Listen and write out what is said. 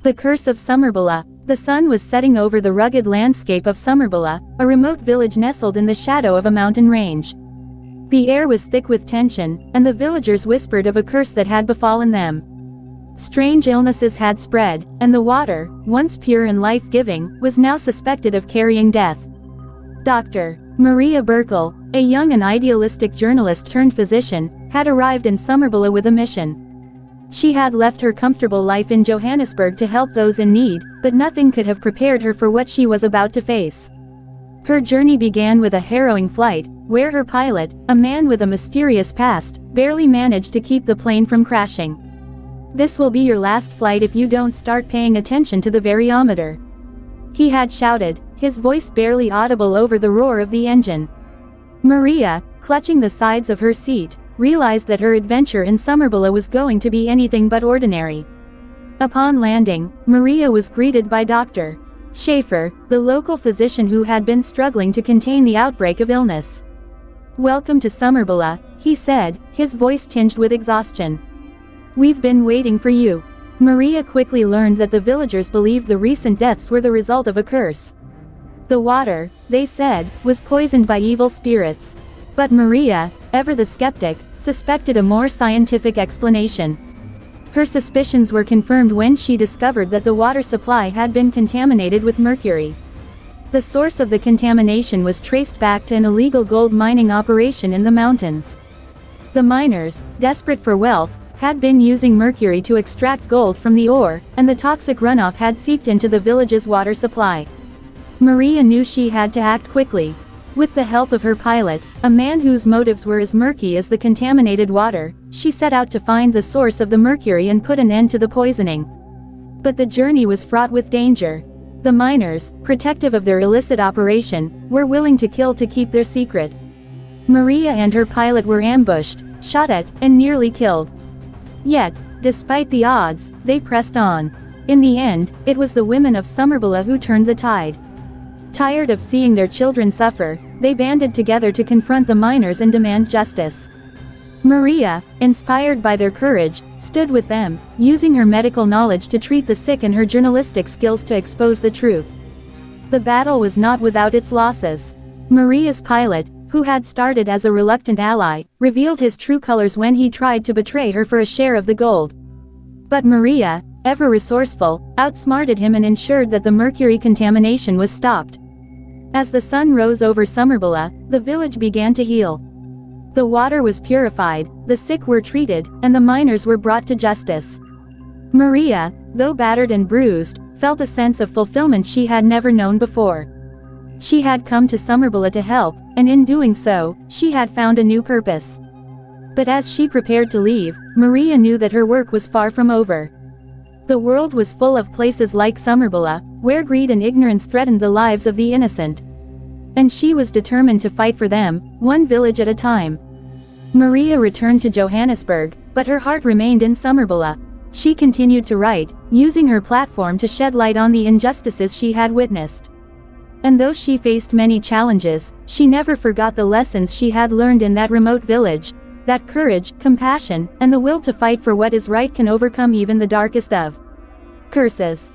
The Curse of Summerbula. The sun was setting over the rugged landscape of Summerbula, a remote village nestled in the shadow of a mountain range. The air was thick with tension, and the villagers whispered of a curse that had befallen them. Strange illnesses had spread, and the water, once pure and life-giving, was now suspected of carrying death. Dr. Maria Burkle, a young and idealistic journalist-turned-physician, had arrived in Summerbula with a mission. She had left her comfortable life in Johannesburg to help those in need, but nothing could have prepared her for what she was about to face. Her journey began with a harrowing flight, where her pilot, a man with a mysterious past, barely managed to keep the plane from crashing. "This will be your last flight if you don't start paying attention to the variometer," he had shouted, his voice barely audible over the roar of the engine. Maria, clutching the sides of her seat, realized that her adventure in Summerbula was going to be anything but ordinary. Upon landing, Maria was greeted by Dr. Schaefer, the local physician who had been struggling to contain the outbreak of illness. "Welcome to Summerbula," he said, his voice tinged with exhaustion. "We've been waiting for you." Maria quickly learned that the villagers believed the recent deaths were the result of a curse. The water, they said, was poisoned by evil spirits. But Maria, ever the skeptic, suspected a more scientific explanation. Her suspicions were confirmed when she discovered that the water supply had been contaminated with mercury. The source of the contamination was traced back to an illegal gold mining operation in the mountains. The miners, desperate for wealth, had been using mercury to extract gold from the ore, and the toxic runoff had seeped into the village's water supply. Maria knew she had to act quickly. With the help of her pilot, a man whose motives were as murky as the contaminated water, she set out to find the source of the mercury and put an end to the poisoning. But the journey was fraught with danger. The miners, protective of their illicit operation, were willing to kill to keep their secret. Maria and her pilot were ambushed, shot at, and nearly killed. Yet, despite the odds, they pressed on. In the end, it was the women of Summerbula who turned the tide. Tired of seeing their children suffer, they banded together to confront the miners and demand justice. Maria, inspired by their courage, stood with them, using her medical knowledge to treat the sick and her journalistic skills to expose the truth. The battle was not without its losses. Maria's pilot, who had started as a reluctant ally, revealed his true colors when he tried to betray her for a share of the gold. But Maria, ever resourceful, outsmarted him and ensured that the mercury contamination was stopped. As the sun rose over Summerbula, the village began to heal. The water was purified, the sick were treated, and the miners were brought to justice. Maria, though battered and bruised, felt a sense of fulfillment she had never known before. She had come to Summerbula to help, and in doing so, she had found a new purpose. But as she prepared to leave, Maria knew that her work was far from over. The world was full of places like Summerbula, where greed and ignorance threatened the lives of the innocent. And she was determined to fight for them, one village at a time. Maria returned to Johannesburg, but her heart remained in Summerbula. She continued to write, using her platform to shed light on the injustices she had witnessed. And though she faced many challenges, she never forgot the lessons she had learned in that remote village. That courage, compassion, and the will to fight for what is right can overcome even the darkest of curses.